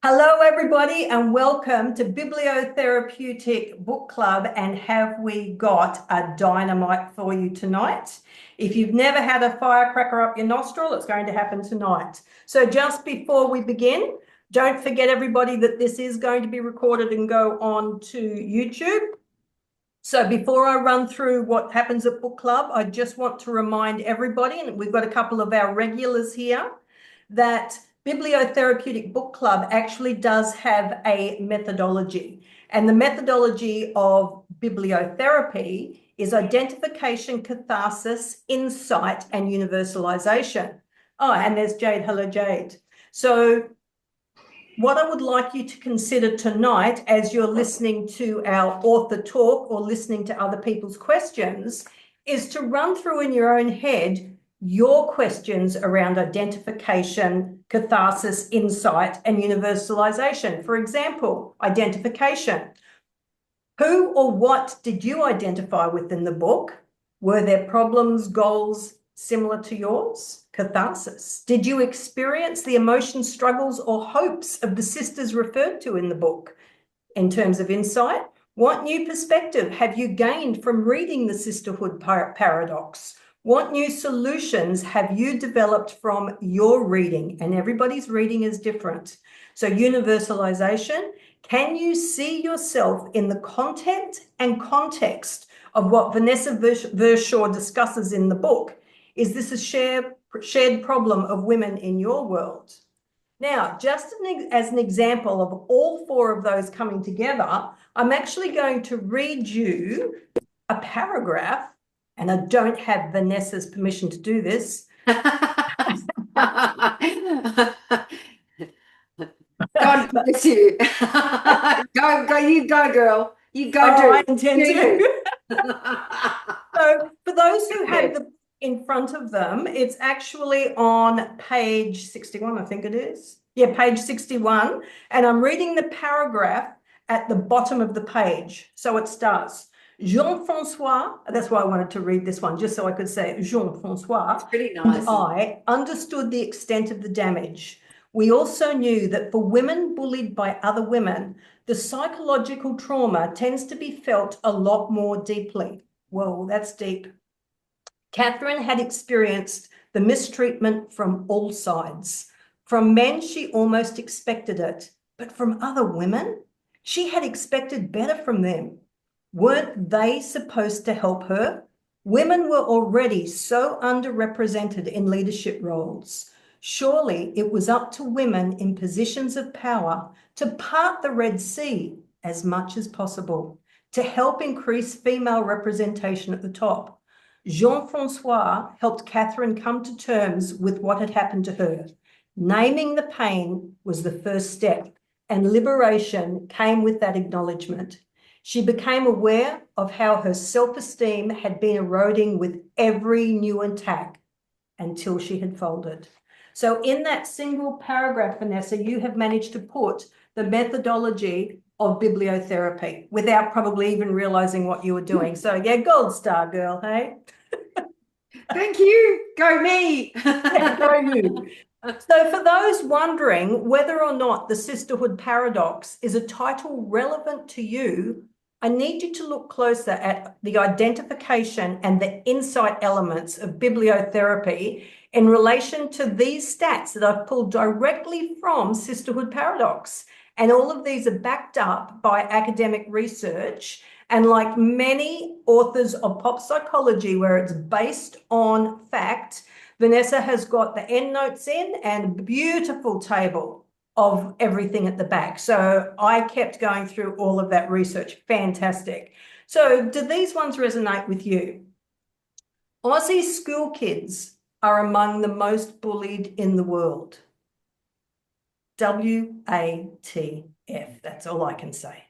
Hello, everybody, and welcome to Bibliotherapeutic Book Club. And have we got a dynamite for you tonight? If you've never had a firecracker up your nostril, it's going to happen tonight. So just before we begin, don't forget, everybody, that this is going to be recorded and go on to YouTube. So before I run through what happens at Book Club, I just want to remind everybody, and we've got a couple of our regulars here, that Bibliotherapeutic Book Club actually does have a methodology. And the methodology of bibliotherapy is identification, catharsis, insight, and universalisation. Oh, and there's Jade. Hello, Jade. So what I would like you to consider tonight, as you're listening to our author talk or listening to other people's questions, is to run through in your own head your questions around identification, catharsis, insight, and universalisation. For example, identification. Who or what did you identify with in the book? Were there problems, goals similar to yours? Catharsis. Did you experience the emotions, struggles, or hopes of the sisters referred to in the book? In terms of insight, what new perspective have you gained from reading the Sisterhood Paradox? What new solutions have you developed from your reading? And everybody's reading is different. So universalisation, can you see yourself in the content and context of what Vanessa Vershaw discusses in the book? Is this a shared problem of women in your world? Now, just as an example of all four of those coming together, I'm actually going to read you a paragraph, and I don't have Vanessa's permission to do this. God bless you. Go, you go, girl. You go, do. I intend to. So for those who have the in front of them, it's actually on page 61, I think it is. Yeah, page 61. And I'm reading the paragraph at the bottom of the page. So it starts, Jean-Francois, that's why I wanted to read this one, just so I could say Jean-Francois. It's pretty nice. And I understood the extent of the damage. We also knew that for women bullied by other women, the psychological trauma tends to be felt a lot more deeply. Whoa, that's deep. Catherine had experienced the mistreatment from all sides. From men, she almost expected it, but from other women, she had expected better from them. Weren't they supposed to help her? Women were already so underrepresented in leadership roles. Surely it was up to women in positions of power to part the Red Sea as much as possible, to help increase female representation at the top. Jean-Francois helped Catherine come to terms with what had happened to her. Naming the pain was the first step, and liberation came with that acknowledgement. She became aware of how her self-esteem had been eroding with every new attack until she had folded. So in that single paragraph, Vanessa, you have managed to put the methodology of bibliotherapy without probably even realizing what you were doing. So yeah, gold star, girl, hey? Thank you. Go me. Yeah, go you. So for those wondering whether or not the Sisterhood Paradox is a title relevant to you, I need you to look closer at the identification and the insight elements of bibliotherapy in relation to these stats that I've pulled directly from Sisterhood Paradox. And all of these are backed up by academic research. And like many authors of pop psychology, where it's based on fact, Vanessa has got the endnotes in and a beautiful table of everything at the back. So I kept going through all of that research. Fantastic. So do these ones resonate with you? Aussie school kids are among the most bullied in the world. WATF, that's all I can say.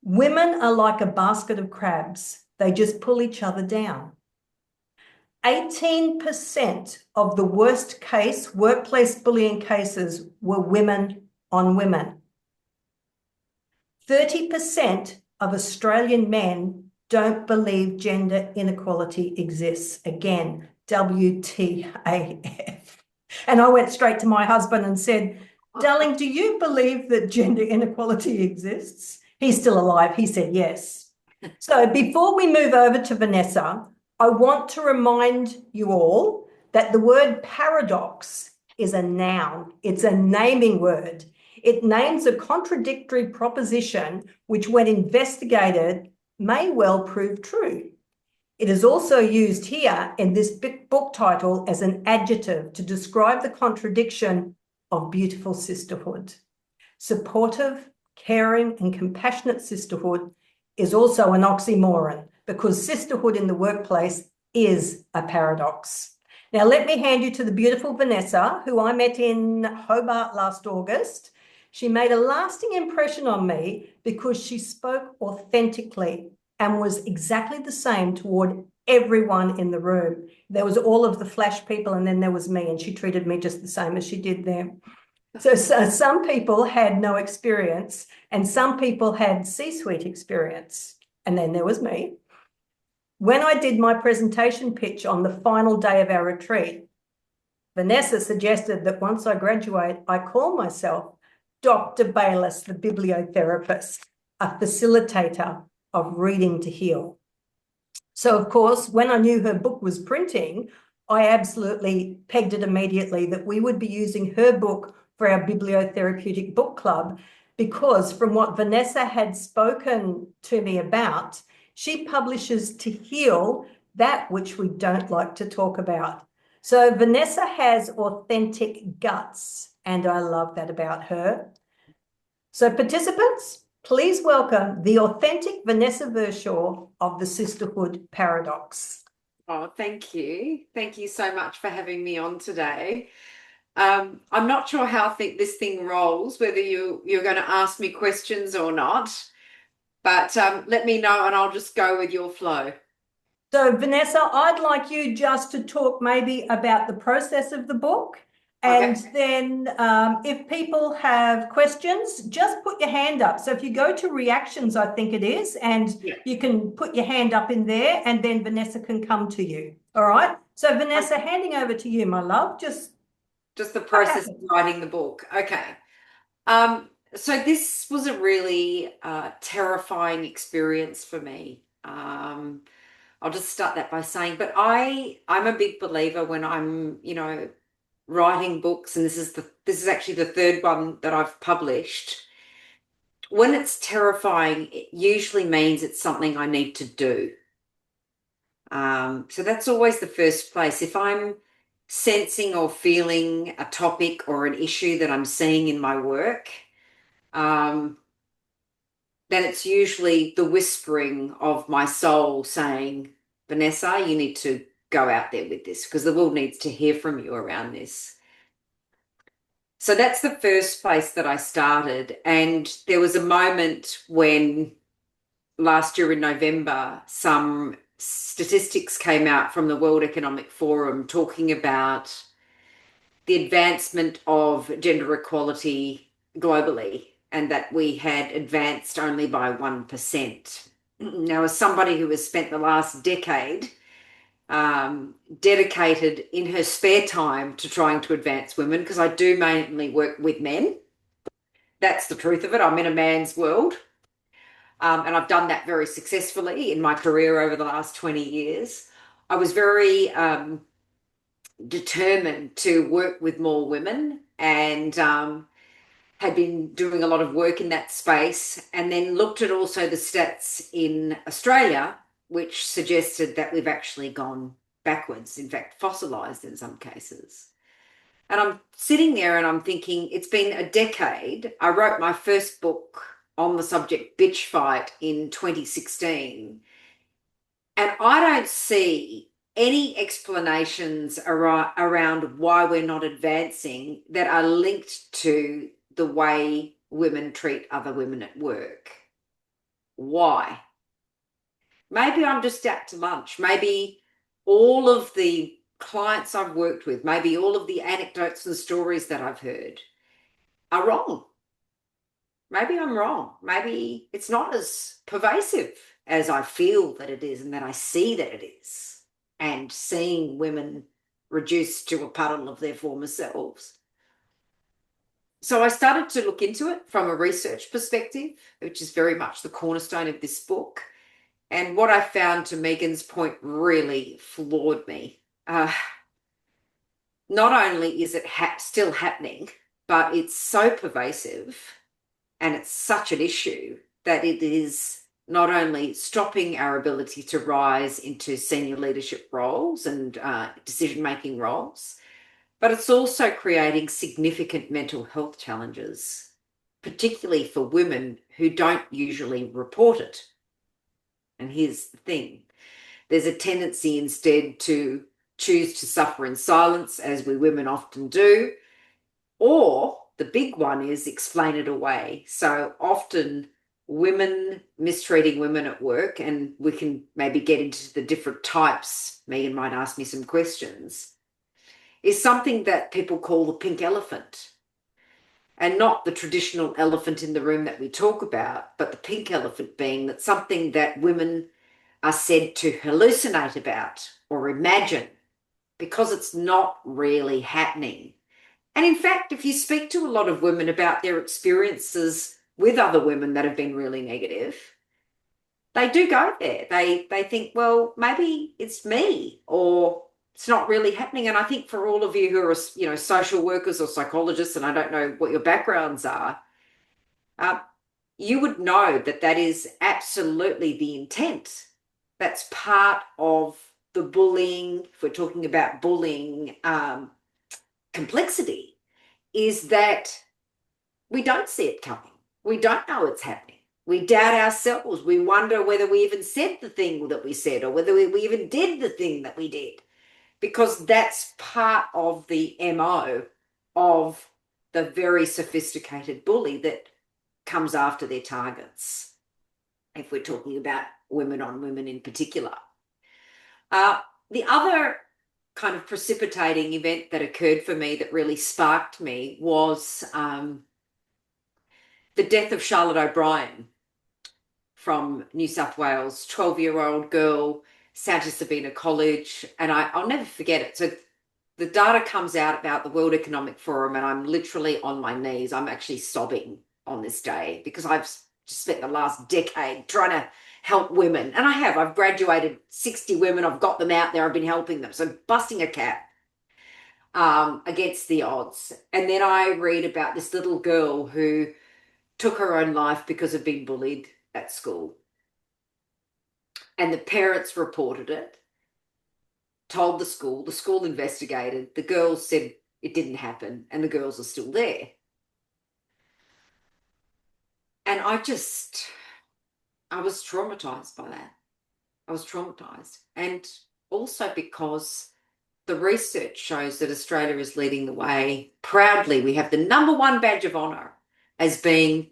Women are like a basket of crabs. They just pull each other down. 18% of the worst case workplace bullying cases were women on women. 30% of Australian men don't believe gender inequality exists. Again, WTAF. And I went straight to my husband and said, Darling, do you believe that gender inequality exists? He's still alive. He said yes. So before we move over to Vanessa, I want to remind you all that the word paradox is a noun. It's a naming word. It names a contradictory proposition which, when investigated, may well prove true. It is also used here in this book title as an adjective to describe the contradiction of beautiful sisterhood. Supportive, caring, and compassionate sisterhood is also an oxymoron because sisterhood in the workplace is a paradox. Now, let me hand you to the beautiful Vanessa, who I met in Hobart last August. She made a lasting impression on me because she spoke authentically and was exactly the same toward everyone in the room. There was all of the flash people, and then there was me, and she treated me just the same as she did them. So some people had no experience, and some people had C-suite experience, and then there was me. When I did my presentation pitch on the final day of our retreat, Vanessa suggested that once I graduate, I call myself Dr. Bayless, the bibliotherapist, a facilitator of reading to heal. So, of course, when I knew her book was printing, I absolutely pegged it immediately that we would be using her book for our Bibliotherapeutic book club, because from what Vanessa had spoken to me about, she publishes to heal that which we don't like to talk about. So Vanessa has authentic guts, and I love that about her. So participants, please welcome the authentic Vanessa Vershaw of the Sisterhood Paradox. Oh, thank you. Thank you so much for having me on today. I'm not sure how this thing rolls, whether you're going to ask me questions or not, but let me know and I'll just go with your flow. So Vanessa, I'd like you just to talk maybe about the process of the book. And then if people have questions, just put your hand up. So if you go to reactions, I think it is, and you can put your hand up in there and then Vanessa can come to you. All right. So Vanessa, handing over to you, my love. Just the process of writing the book. Okay. So this was a really terrifying experience for me. I'll just start that by saying, but I'm a big believer when I'm, writing books, and this is actually the third one that I've published. When it's terrifying, it usually means it's something I need to do. So that's always the first place. If I'm sensing or feeling a topic or an issue that I'm seeing in my work, then it's usually the whispering of my soul saying, Vanessa, you need to go out there with this because the world needs to hear from you around this. So that's the first place that I started. And there was a moment when last year in November, some statistics came out from the World Economic Forum talking about the advancement of gender equality globally, and that we had advanced only by 1%. Now, as somebody who has spent the last decade dedicated in her spare time to trying to advance women, because I do mainly work with men, that's the truth of it. I'm in a man's world. And I've done that very successfully in my career over the last 20 years. I was very determined to work with more women, and had been doing a lot of work in that space, and then looked at also the stats in Australia, which suggested that we've actually gone backwards, in fact, fossilized in some cases. And I'm sitting there and I'm thinking, it's been a decade. I wrote my first book on the subject, Bitch Fight, in 2016. And I don't see any explanations around why we're not advancing that are linked to the way women treat other women at work. Why? Maybe I'm just out to lunch. Maybe all of the clients I've worked with, maybe all of the anecdotes and stories that I've heard are wrong. Maybe I'm wrong. Maybe it's not as pervasive as I feel that it is and that I see that it is. And seeing women reduced to a puddle of their former selves. So I started to look into it from a research perspective, which is very much the cornerstone of this book. And what I found, to Megan's point, really floored me. Not only is it still happening, but it's so pervasive and it's such an issue that it is not only stopping our ability to rise into senior leadership roles and decision-making roles, but it's also creating significant mental health challenges, particularly for women who don't usually report it. And here's the thing. There's a tendency instead to choose to suffer in silence, as we women often do, or the big one is explain it away. So often women mistreating women at work, and we can maybe get into the different types, Megan might ask me some questions, is something that people call the pink elephant. And not the traditional elephant in the room that we talk about, but the pink elephant being that something that women are said to hallucinate about or imagine because it's not really happening. And in fact, if you speak to a lot of women about their experiences with other women that have been really negative, they do go there. They think, well, maybe it's me, or it's not really happening. And I think for all of you who are, social workers or psychologists, and I don't know what your backgrounds are, you would know that that is absolutely the intent. That's part of the bullying, if we're talking about bullying complexity, is that we don't see it coming. We don't know it's happening. We doubt ourselves. We wonder whether we even said the thing that we said, or whether we even did the thing that we did, because that's part of the MO of the very sophisticated bully that comes after their targets, if we're talking about women on women in particular. The other kind of precipitating event that occurred for me that really sparked me was the death of Charlotte O'Brien from New South Wales, 12-year-old girl, Santa Sabina College, and I'll never forget it. So the data comes out about the World Economic Forum, and I'm literally on my knees. I'm actually sobbing on this day because I've just spent the last decade trying to help women. And I've graduated 60 women. I've got them out there. I've been helping them. So busting a cap against the odds. And then I read about this little girl who took her own life because of being bullied at school. And the parents reported it, told the school investigated, the girls said it didn't happen, and the girls are still there. And I was traumatized by that. I was traumatized. And also because the research shows that Australia is leading the way proudly. We have the #1 badge of honour as being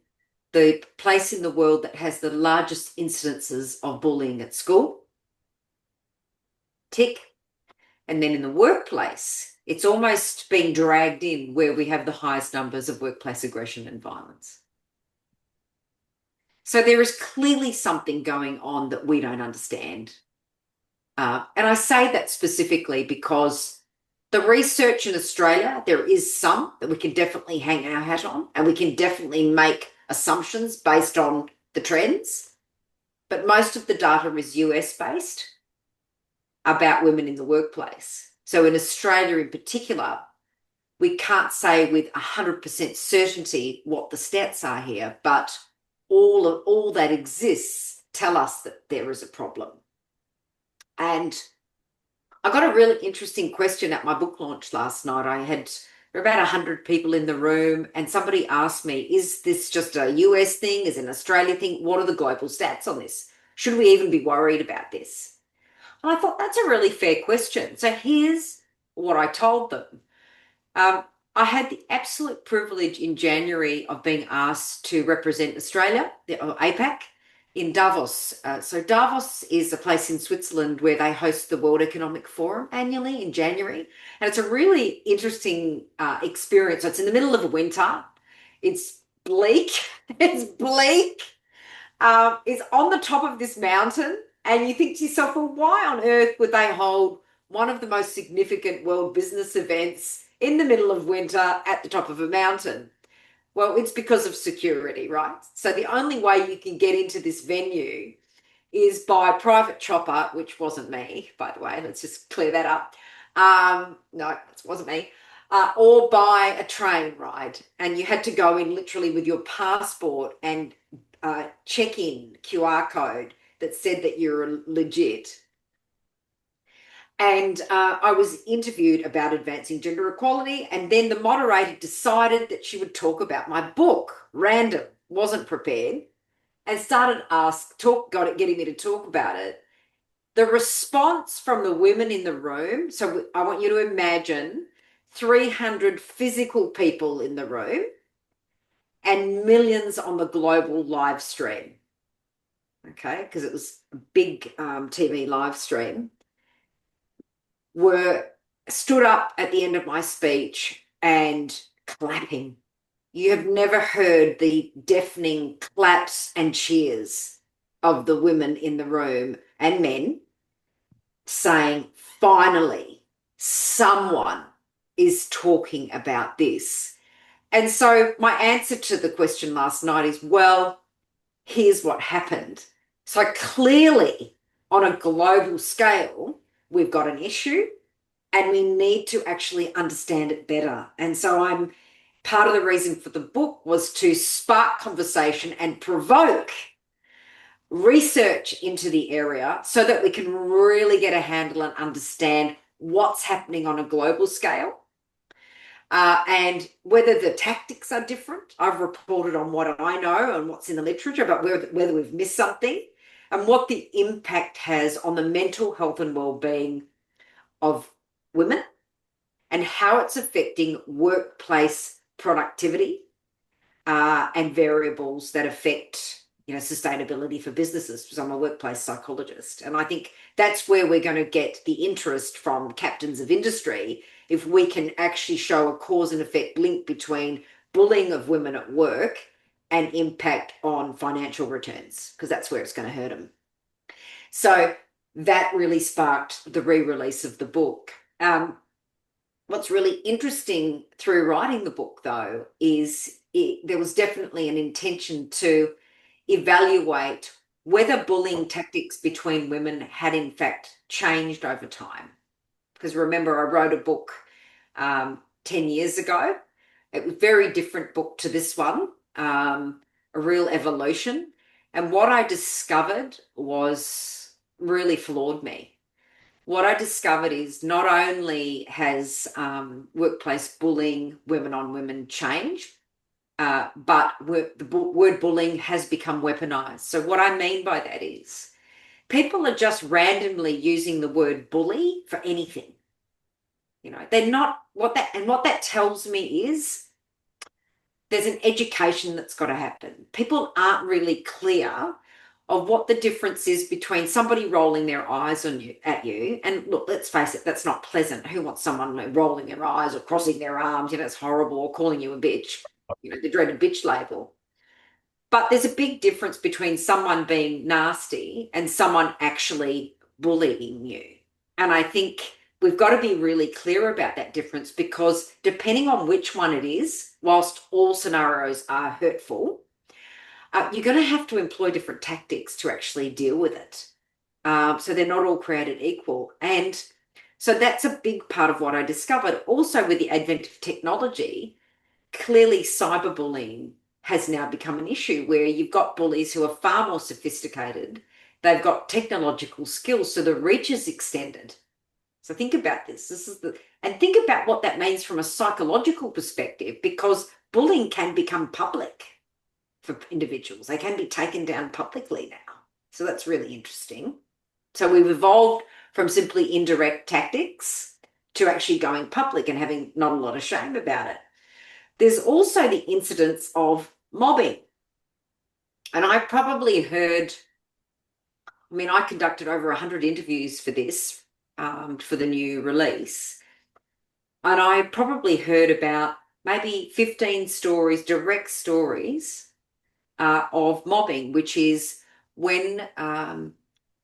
the place in the world that has the largest incidences of bullying at school. Tick. And then in the workplace, it's almost being dragged in where we have the highest numbers of workplace aggression and violence. So there is clearly something going on that we don't understand. And I say that specifically because the research in Australia, there is some that we can definitely hang our hat on, and we can definitely make assumptions based on the trends. But most of the data is US-based about women in the workplace. So in Australia in particular, we can't say with 100% certainty what the stats are here, but all that exists tell us that there is a problem. And I got a really interesting question at my book launch last night. There were about 100 people in the room, and somebody asked me, is this just a US thing? Is it an Australia thing? What are the global stats on this? Should we even be worried about this? And I thought that's a really fair question. So here's what I told them. I had the absolute privilege in January of being asked to represent Australia, or APAC, in Davos. So Davos is a place in Switzerland where they host the World Economic Forum annually in January. And it's a really interesting experience. So it's in the middle of a winter. It's bleak. It's bleak. It's on the top of this mountain. And you think to yourself, well, why on earth would they hold one of the most significant world business events in the middle of winter at the top of a mountain? Well, it's because of security, right? So the only way you can get into this venue is by private chopper, which wasn't me, by the way. Let's just clear that up. No, it wasn't me. Or by a train ride. And you had to go in literally with your passport and check in QR code that said that you're legit. And I was interviewed about advancing gender equality, and then the moderator decided that she would talk about my book, random, wasn't prepared, and started getting me to talk about it. The response from the women in the room, so I want you to imagine 300 physical people in the room and millions on the global live stream, okay, because it was a big TV live stream, were stood up at the end of my speech and clapping. You have never heard the deafening claps and cheers of the women in the room and men saying, finally, someone is talking about this. And so my answer to the question last night is, well, here's what happened. So clearly, on a global scale, we've got an issue and we need to actually understand it better. And so part of the reason for the book was to spark conversation and provoke research into the area so that we can really get a handle and understand what's happening on a global scale. And whether the tactics are different. I've reported on what I know and what's in the literature, but whether we've missed something and what the impact has on the mental health and well-being of women and how it's affecting workplace productivity and variables that affect sustainability for businesses, because I'm a workplace psychologist. And I think that's where we're going to get the interest from captains of industry, if we can actually show a cause and effect link between bullying of women at work and impact on financial returns, because that's where it's going to hurt them. So that really sparked the re-release of the book. What's really interesting through writing the book, though, is there was definitely an intention to evaluate whether bullying tactics between women had in fact changed over time. Because remember, I wrote a book 10 years ago. It was a very different book to this one, a real evolution. And what I discovered really floored me. What I discovered is not only has workplace bullying, women on women, changed, but the word bullying has become weaponized. So what I mean by that is people are just randomly using the word bully for anything. They're not what that tells me is there's an education that's got to happen. People aren't really clear of what the difference is between somebody rolling their eyes at you. And look, let's face it, that's not pleasant. Who wants someone rolling their eyes or crossing their arms? It's horrible, or calling you a bitch, the dreaded bitch label. But there's a big difference between someone being nasty and someone actually bullying you. And I think we've got to be really clear about that difference, because depending on which one it is, whilst all scenarios are hurtful, you're going to have to employ different tactics to actually deal with it. So they're not all created equal. And so that's a big part of what I discovered. Also, with the advent of technology, clearly cyberbullying has now become an issue, where you've got bullies who are far more sophisticated. They've got technological skills, so the reach is extended. So think about this. And think about what that means from a psychological perspective, because bullying can become public for individuals. They can be taken down publicly now. So that's really interesting. So we've evolved from simply indirect tactics to actually going public and having not a lot of shame about it. There's also the incidence of mobbing. And I probably heard, I conducted over 100 interviews for this, for the new release. And I probably heard about maybe 15 stories, direct stories, of mobbing, which is when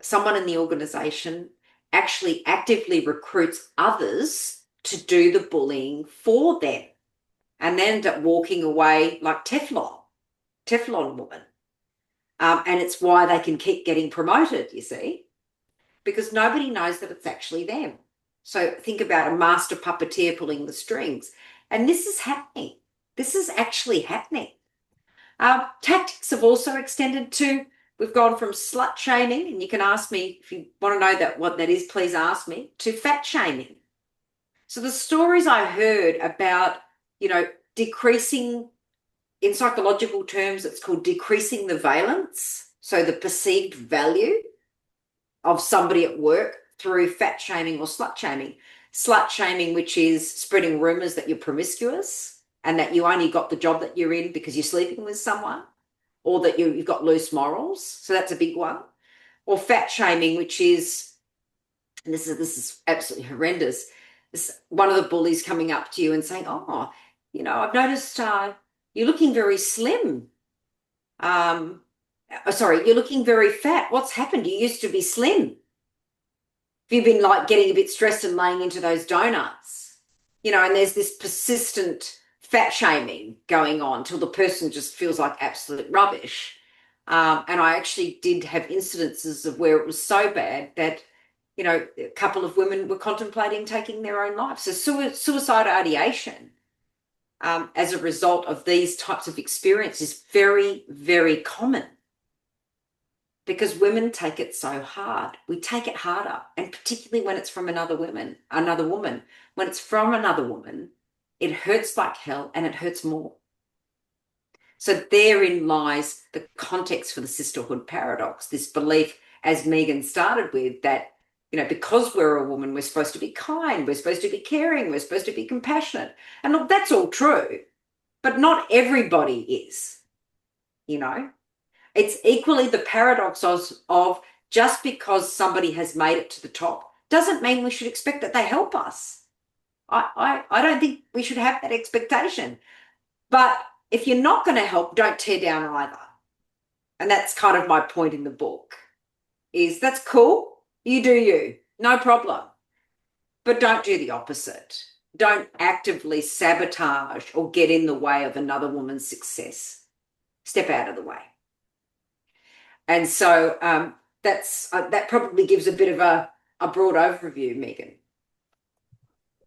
someone in the organisation actually actively recruits others to do the bullying for them. and then end up walking away like Teflon woman. And it's why they can keep getting promoted, you see, because nobody knows that it's actually them. So think about a master puppeteer pulling the strings. And this is happening. This is actually happening. Tactics have also extended to, we've gone from slut shaming, and you can ask me if you want to know what that is, please ask me, to fat shaming. So the stories I heard about, decreasing, in psychological terms, it's called decreasing the valence, so the perceived value of somebody at work through fat shaming or slut shaming. Slut shaming, which is spreading rumours that you're promiscuous and that you only got the job that you're in because you're sleeping with someone, or that you've got loose morals. So that's a big one. Or fat shaming, which is, and this is absolutely horrendous, this, one of the bullies coming up to you and saying, oh, I've noticed you're looking very slim. Sorry, you're looking very fat. What's happened? You used to be slim. You've been like getting a bit stressed and laying into those donuts, and there's this persistent fat shaming going on till the person just feels like absolute rubbish. And I actually did have incidences of where it was so bad that, a couple of women were contemplating taking their own lives. So suicide ideation as a result of these types of experiences is very, very common, because women take it so hard. We take it harder, and particularly when it's from another woman. When it's from another woman, it hurts like hell, and it hurts more. So therein lies the context for the sisterhood paradox, this belief, as Megan started with, that, because we're a woman, we're supposed to be kind, we're supposed to be caring, we're supposed to be compassionate. And look, that's all true, but not everybody is, It's equally the paradox of just because somebody has made it to the top doesn't mean we should expect that they help us. I don't think we should have that expectation. But if you're not going to help, don't tear down either. And that's kind of my point in the book, is that's cool. You do you, no problem. But don't do the opposite. Don't actively sabotage or get in the way of another woman's success. Step out of the way. And so that probably gives a bit of a broad overview, Megan.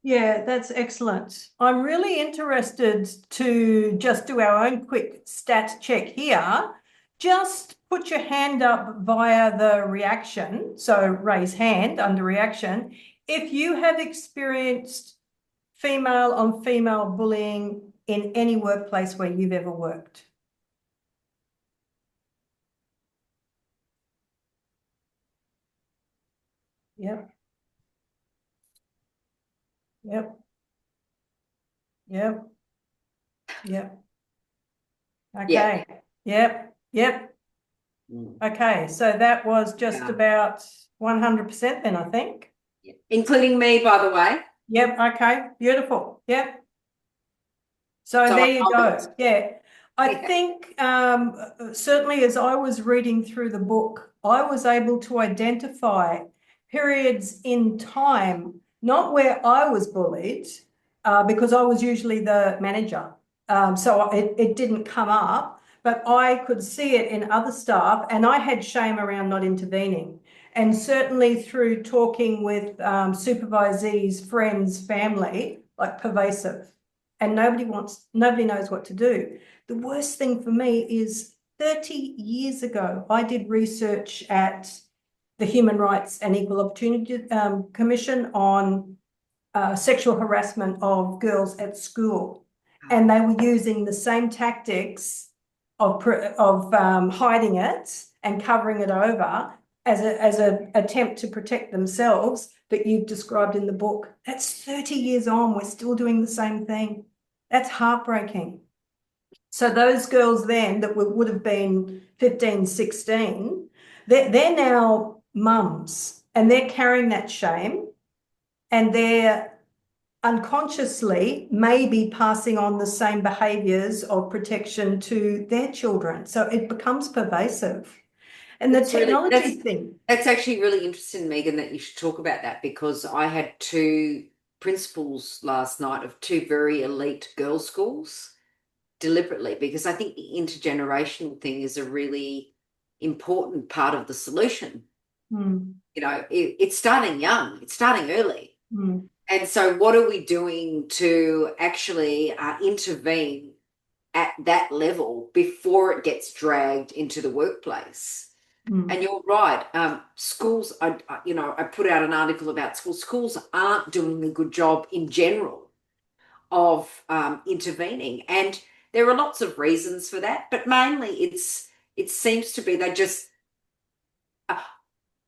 Yeah, that's excellent. I'm really interested to just do our own quick stat check here. Just put your hand up via the reaction. So raise hand under reaction if you have experienced female on female bullying in any workplace where you've ever worked. Yep. Yep. Yep. Yep. Okay. Yep. Yep. Okay. So that was just about 100% then, I think. Including me, by the way. Yep. Okay. Beautiful. Yep. So there you go. Yeah. I think certainly as I was reading through the book, I was able to identify periods in time, not where I was bullied, because I was usually the manager. So it didn't come up, but I could see it in other staff, and I had shame around not intervening. And certainly through talking with supervisees, friends, family, like pervasive. And nobody knows what to do. The worst thing for me is 30 years ago, I did research at the Human Rights and Equal Opportunity Commission on sexual harassment of girls at school. And they were using the same tactics of hiding it and covering it over as an attempt to protect themselves that you've described in the book. That's 30 years on. We're still doing the same thing. That's heartbreaking. So those girls then that would have been 15, 16, they're now mums, and they're carrying that shame, and they're unconsciously maybe passing on the same behaviours of protection to their children. So it becomes pervasive. And the technology thing. That's actually really interesting, Megan, that you should talk about that, because I had two principals last night of two very elite girls' schools deliberately, because I think the intergenerational thing is a really important part of the solution. Mm. It's starting young, it's starting early. Mm. And so, what are we doing to actually intervene at that level before it gets dragged into the workplace? Mm. And you're right. Schools, I put out an article about schools. Schools aren't doing a good job in general of intervening, and there are lots of reasons for that. But mainly, it seems to be they just uh,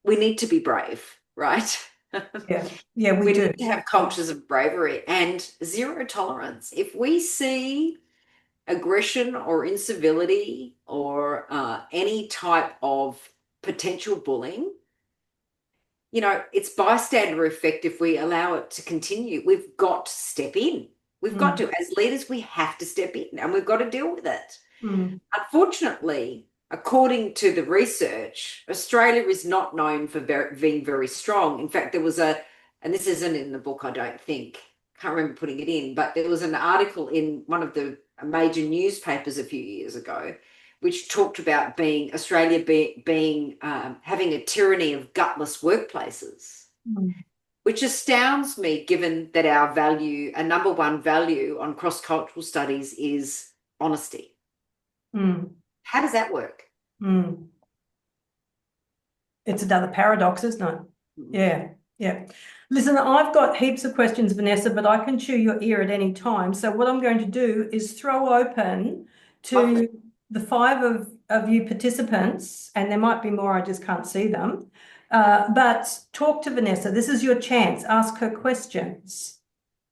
we need to be brave, right? Yeah, yeah, we We do. need to have cultures of bravery and zero tolerance. If we see aggression or incivility or any type of potential bullying, it's bystander effect if we allow it to continue. We've got to step in. We've got Mm. to, as leaders, we have to step in and we've got to deal with it. Mm. Unfortunately, according to the research, Australia is not known for being very strong. In fact, there was and this isn't in the book, I don't think, can't remember putting it in, but there was an article in one of the major newspapers a few years ago, which talked about Australia being having a tyranny of gutless workplaces, Mm. which astounds me, given that our number one value on cross-cultural studies is honesty. Mm. How does that work? Mm. It's another paradox, isn't it? Yeah, yeah. Listen, I've got heaps of questions, Vanessa, but I can chew your ear at any time. So what I'm going to do is throw open Lovely. to the five of you participants, and there might be more, I just can't see them. But talk to Vanessa. This is your chance. Ask her questions.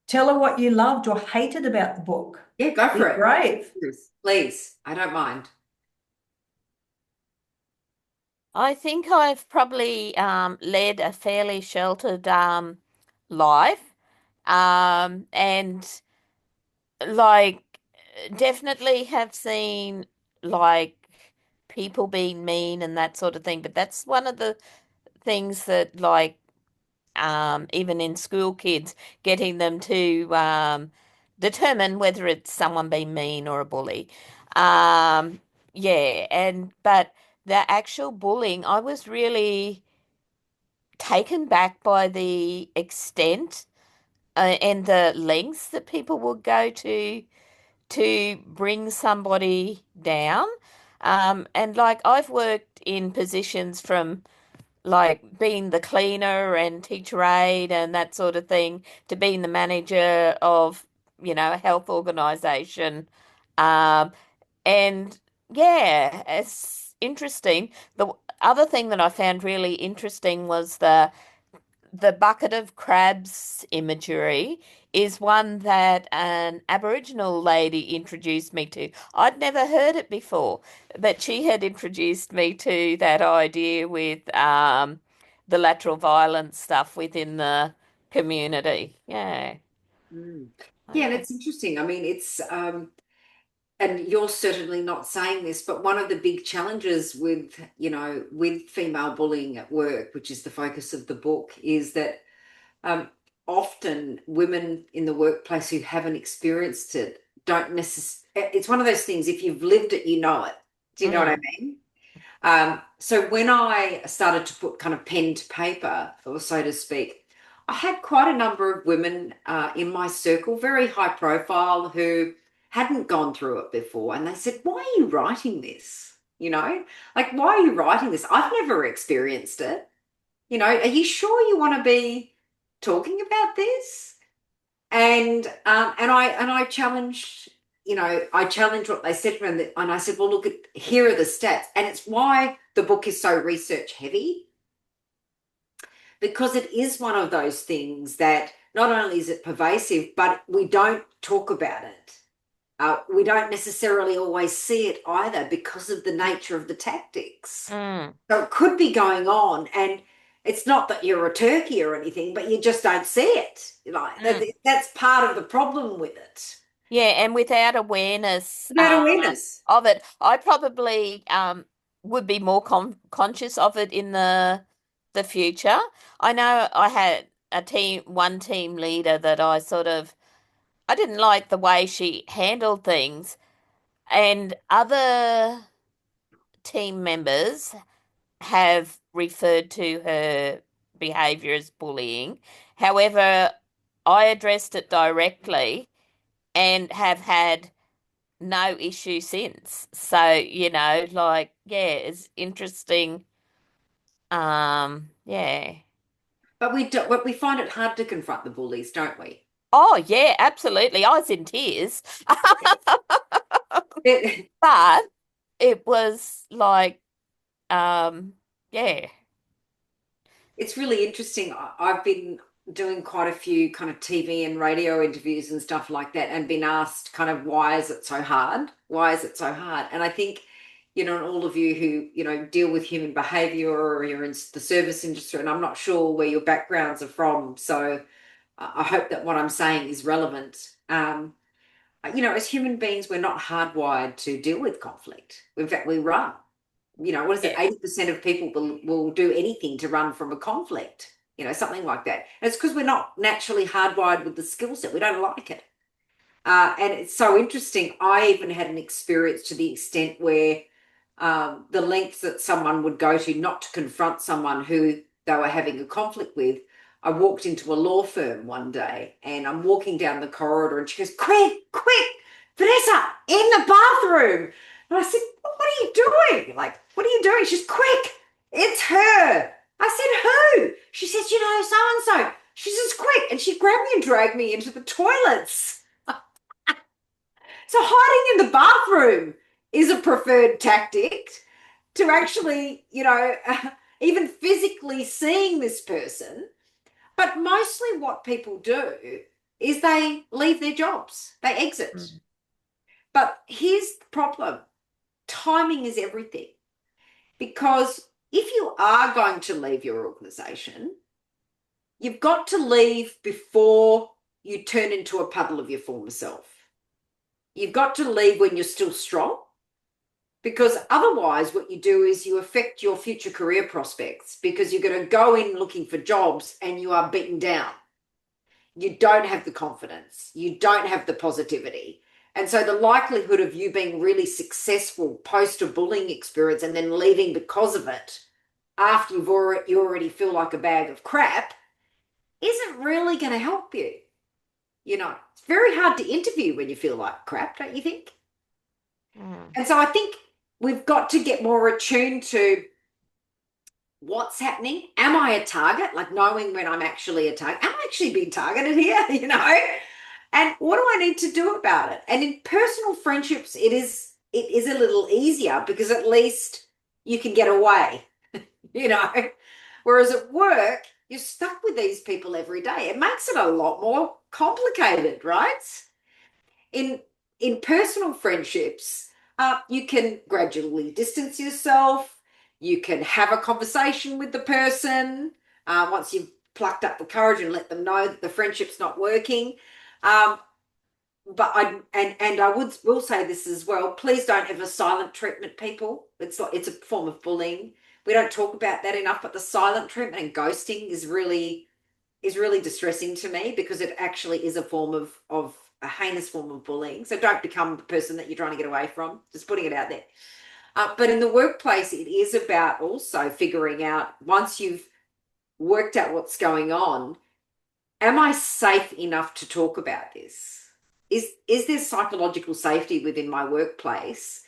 Tell her what you loved or hated about the book. Yeah, go Be for it. brave. Please. I don't mind. I think I've probably led a fairly sheltered life, and like definitely have seen like people being mean and that sort of thing. But that's one of the things that even in school kids, getting them to determine whether it's someone being mean or a bully. Um, yeah, but the actual bullying, I was really taken back by the extent and the lengths that people would go to bring somebody down. And like I've worked in positions from like being the cleaner and teacher aide and that sort of thing to being the manager of, a health organization. Um, and yeah, it's interesting. The other thing that I found really interesting was the bucket of crabs imagery is one that an Aboriginal lady introduced me to. I'd never heard it before, but she had introduced me to that idea with the lateral violence stuff within the community. Yeah. Mm. Yeah, and Okay. it's interesting. I mean, and you're certainly not saying this, but one of the big challenges with female bullying at work, which is the focus of the book, is that often women in the workplace who haven't experienced it don't necessarily, it's one of those things, if you've lived it, you know it. Do you know what I Mm. mean? So when I started to put kind of pen to paper, or so to speak, I had quite a number of women in my circle, very high profile, who hadn't gone through it before. And they said, "Why are you writing this? Like, why are you writing this? I've never experienced it. Are you sure you want to be talking about this?" And I challenged, I challenged what they said to me, and I said, "Well, look, here are the stats," and it's why the book is so research heavy, because it is one of those things that not only is it pervasive, but we don't talk about it. We don't necessarily always see it either because of the nature of the tactics. Mm. So it could be going on, and it's not that you're a turkey or anything, but you just don't see it. Mm. That's part of the problem with it. Yeah, and without awareness Without awareness. of it, I probably would be more conscious of it in the future. I know I had one team leader that I didn't like the way she handled things, and other team members have referred to her behavior as bullying. However, I addressed it directly and have had no issue since. So, it's interesting. Yeah. But we find it hard to confront the bullies, don't we? Oh, yeah, absolutely. I was in tears. It, But it was like, yeah. it's really interesting. I've been doing quite a few kind of TV and radio interviews and stuff like that, and been asked kind of, why is it so hard? Why is it so hard? And I think, and all of you who, deal with human behavior, or you're in the service industry, and I'm not sure where your backgrounds are from, so I hope that what I'm saying is relevant. As human beings, we're not hardwired to deal with conflict. In fact, we run. What is it? 80% of people will do anything to run from a conflict, something like that. And it's because we're not naturally hardwired with the skill set. We don't like it. And it's so interesting. I even had an experience to the extent where the lengths that someone would go to not to confront someone who they were having a conflict with. I walked into a law firm one day, and I'm walking down the corridor, and she goes, quick, Vanessa, in the bathroom. And I said, what are you doing? Like, what are you doing? She's, quick, it's her. I said, who? She says, so-and-so. She says, quick. And she grabbed me and dragged me into the toilets. So hiding in the bathroom is a preferred tactic to actually, even physically seeing this person. But mostly what people do is they leave their jobs, they exit. Mm. But here's the problem. Timing is everything. Because if you are going to leave your organisation, you've got to leave before you turn into a puddle of your former self. You've got to leave when you're still strong, because otherwise what you do is you affect your future career prospects, because you're going to go in looking for jobs and you are beaten down. You don't have the confidence. You don't have the positivity. And so the likelihood of you being really successful post a bullying experience and then leaving because of it after you already feel like a bag of crap isn't really going to help you. It's very hard to interview when you feel like crap, don't you think? Mm. And so I think we've got to get more attuned to what's happening. Am I a target? Like knowing when I'm actually a target. Am I actually being targeted here? And what do I need to do about it? And in personal friendships, it is a little easier, because at least you can get away, Whereas at work, you're stuck with these people every day. It makes it a lot more complicated, right? In personal friendships, you can gradually distance yourself. You can have a conversation with the person once you've plucked up the courage and let them know that the friendship's not working. But I will say this as well. Please don't ever silent treatment people. It's a form of bullying. We don't talk about that enough, but the silent treatment and ghosting is really distressing to me, because it actually is a form of a heinous form of bullying. So don't become the person that you're trying to get away from. Just putting it out there. But in the workplace, it is about also figuring out, once you've worked out what's going on, am I safe enough to talk about this? Is there psychological safety within my workplace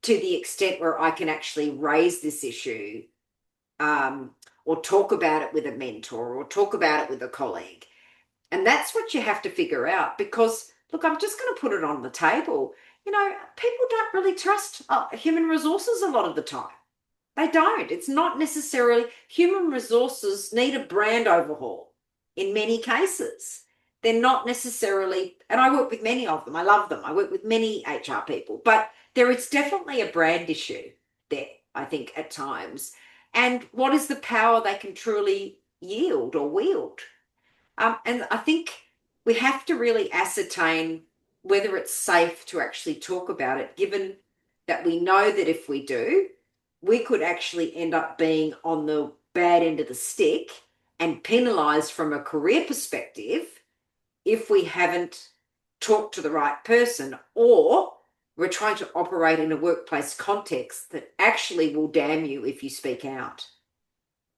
to the extent where I can actually raise this issue, or talk about it with a mentor, or talk about it with a colleague? And that's what you have to figure out, because, look, I'm just going to put it on the table. People don't really trust human resources a lot of the time. They don't. It's not necessarily, human resources need a brand overhaul in many cases. They're not necessarily, and I work with many of them. I love them. I work with many HR people, but there is definitely a brand issue there, I think, at times. And what is the power they can truly yield or wield? And I think we have to really ascertain whether it's safe to actually talk about it, given that we know that if we do, we could actually end up being on the bad end of the stick, and penalized from a career perspective if we haven't talked to the right person, or we're trying to operate in a workplace context that actually will damn you if you speak out.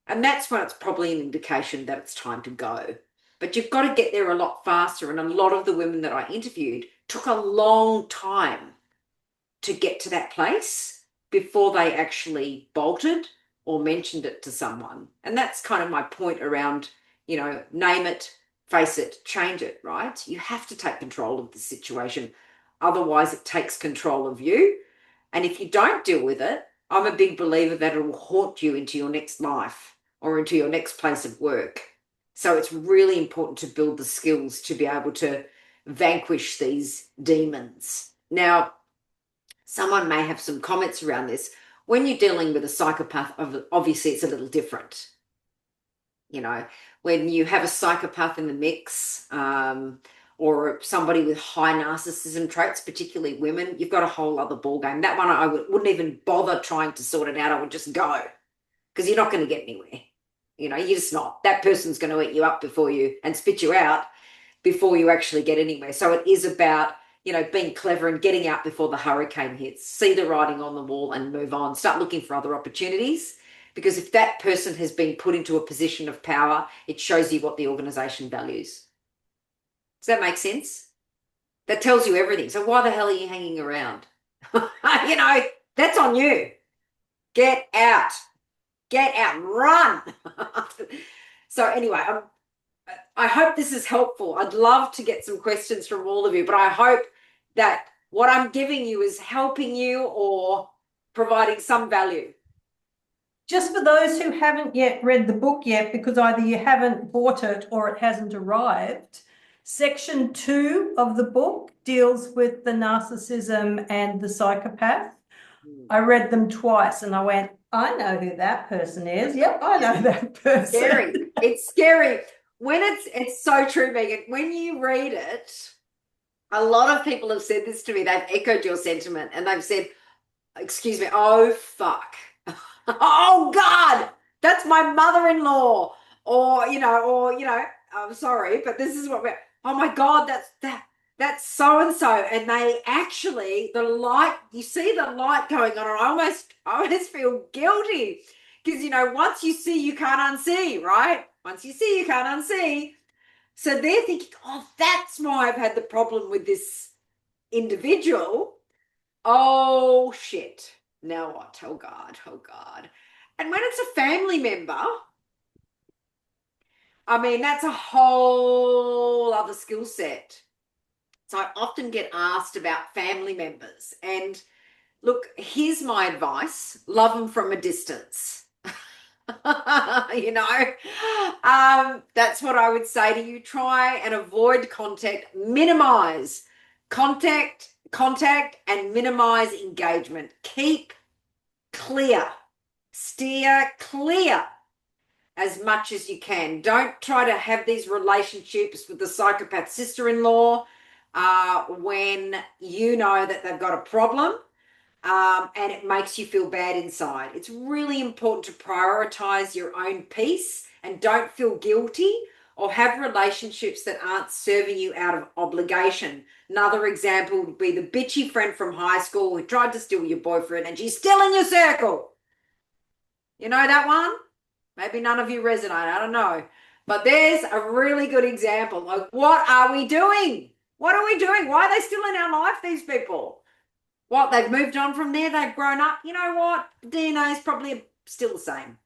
And that's when it's probably an indication that it's time to go. But you've got to get there a lot faster. And a lot of the women that I interviewed took a long time to get to that place before they actually bolted or mentioned it to someone. And that's kind of my point around, name it, face it, change it, right? You have to take control of the situation. Otherwise, it takes control of you. And if you don't deal with it, I'm a big believer that it will haunt you into your next life or into your next place of work. So it's really important to build the skills to be able to vanquish these demons. Now, someone may have some comments around this. When you're dealing with a psychopath, obviously it's a little different. When you have a psychopath in the mix, or somebody with high narcissism traits, particularly women, you've got a whole other ballgame. That one I wouldn't even bother trying to sort it out. I would just go, because you're not going to get anywhere. You're just not. That person's going to eat you up and spit you out before you actually get anywhere. So it is about, being clever and getting out before the hurricane hits, see the writing on the wall and move on, start looking for other opportunities. Because if that person has been put into a position of power, it shows you what the organization values. Does that make sense? That tells you everything. So why the hell are you hanging around? That's on you. Get out. Get out. Run. So anyway, I hope this is helpful. I'd love to get some questions from all of you, but I hope that what I'm giving you is helping you or providing some value. Just for those who haven't yet read the book yet, because either you haven't bought it or it hasn't arrived, Section 2 of the book deals with the narcissism and the psychopath. I read them twice and I went, I know who that person is. Yep, I know that person. Scary. It's scary. When it's so true, Megan. When you read it, a lot of people have said this to me. They've echoed your sentiment and they've said, excuse me, oh, fuck. Oh, God, that's my mother-in-law. Or, I'm sorry, but this is what oh my God, that's so-and-so. And they actually, the light, you see the light going on, and I almost feel guilty because, once you see, you can't unsee, right? Once you see, you can't unsee. So they're thinking, oh, that's why I've had the problem with this individual. Oh, shit. Now what? Oh, God. Oh, God. And when it's a family member, I mean, that's a whole other skill set. So I often get asked about family members. And look, here's my advice. Love them from a distance. That's what I would say to you. Try and avoid contact, minimize contact and minimize engagement. Keep clear, steer clear as much as you can. Don't try to have these relationships with the psychopath sister-in-law when you know that they've got a problem. And it makes you feel bad inside. It's really important to prioritize your own peace and don't feel guilty or have relationships that aren't serving you out of obligation. Another example would be the bitchy friend from high school who tried to steal your boyfriend and she's still in your circle. You know that one? Maybe none of you resonate. I don't know. But there's a really good example of what are we doing? What are we doing? Why are they still in our life, these people? What, they've moved on from there, they've grown up. You know what? DNA is probably still the same.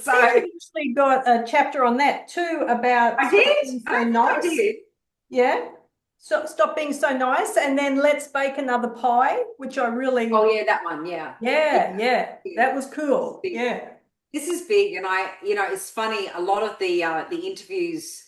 So I actually got a chapter on that too about being so nice. I did. Yeah. So stop being so nice, and then let's bake another pie, which I really. Oh yeah, that one. Yeah. Yeah. That was cool. Big. Yeah. This is big, and it's funny. A lot of the interviews,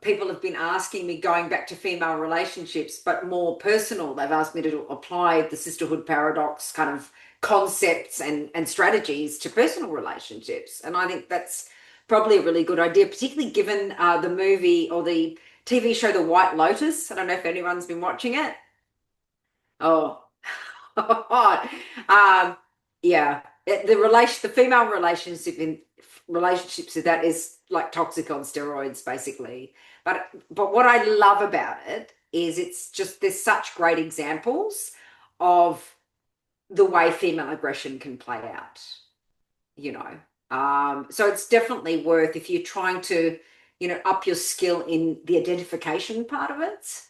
people have been asking me going back to female relationships, but more personal. They've asked me to apply the Sisterhood Paradox kind of concepts and strategies to personal relationships. And I think that's probably a really good idea, particularly given the movie or the TV show, The White Lotus. I don't know if anyone's been watching it. Oh, yeah. The female relationships in that is like toxic on steroids, basically. But what I love about it is it's just there's such great examples of the way female aggression can play out, you know. So it's definitely worth, if you're trying to, you know, up your skill in the identification part of it,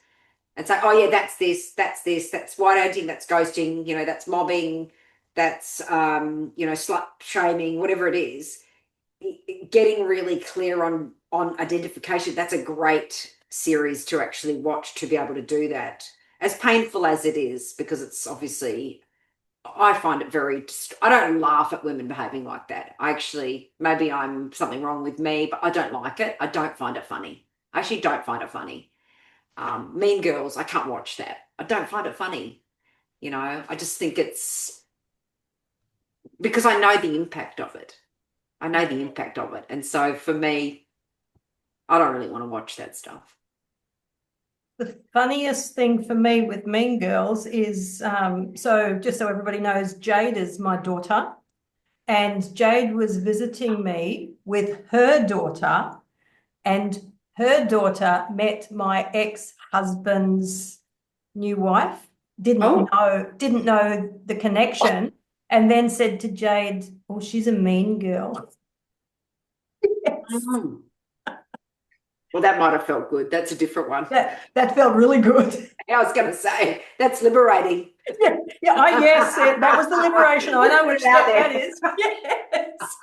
and say, oh yeah, that's this, that's white aging, that's ghosting, you know, that's mobbing, that's you know, slut shaming, whatever it is. Getting really clear on identification, that's a great series to actually watch, to be able to do that, as painful as it is, because it's obviously, I find it very, I don't laugh at women behaving like that. I actually, maybe I'm something wrong with me, but I don't like it. I don't find it funny. I actually don't find it funny. Mean Girls, I can't watch that. I don't find it funny. You know, I just think it's because I know the impact of it. I know the impact of it. And so for me, I don't really want to watch that stuff. The funniest thing for me with Mean Girls is, so just so everybody knows, Jade is my daughter, and Jade was visiting me with her daughter, and her daughter met my ex-husband's new wife, didn't know the connection, and then said to Jade, "Oh, she's a mean girl." Yes. Mm. Well, that might have felt good. That's a different one. That felt really good. I was going to say, that's liberating. Yeah, yes, that was the liberation. I know which step that is. Yes.